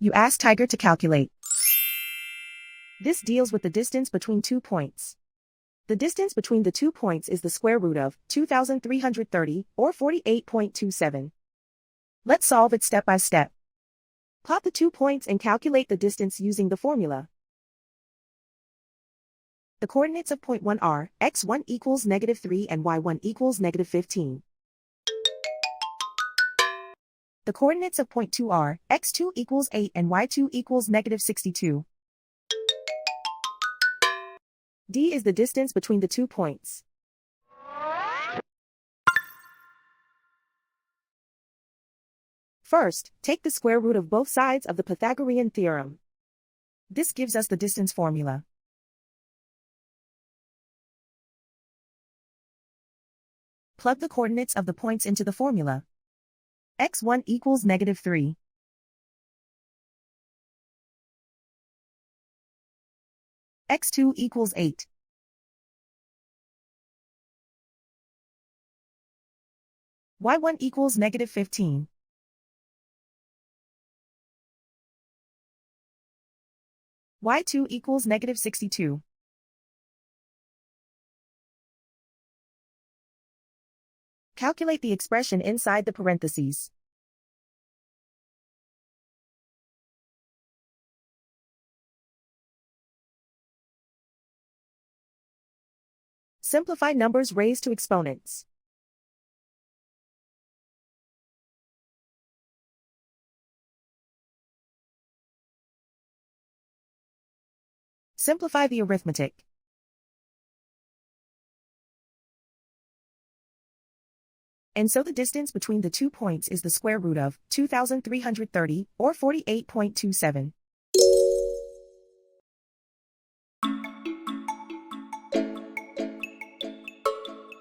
You ask Tiger to calculate. This deals with the distance between 2 points. The distance between the 2 points is the square root of 2,330, or 48.27. Let's solve it step by step. Plot the 2 points and calculate the distance using the formula. The coordinates of point 1 are x1 equals -3 and y1 equals -15. The coordinates of point 2 are x2 equals 8 and y2 equals -62. D is the distance between the 2 points. First, take the square root of both sides of the Pythagorean theorem. This gives us the distance formula. Plug the coordinates of the points into the formula. x1 equals -3. x2 equals 8. y1 equals -15. y2 equals -62. Calculate the expression inside the parentheses. Simplify numbers raised to exponents. Simplify the arithmetic. And so the distance between the 2 points is the square root of 2,330, or 48.27.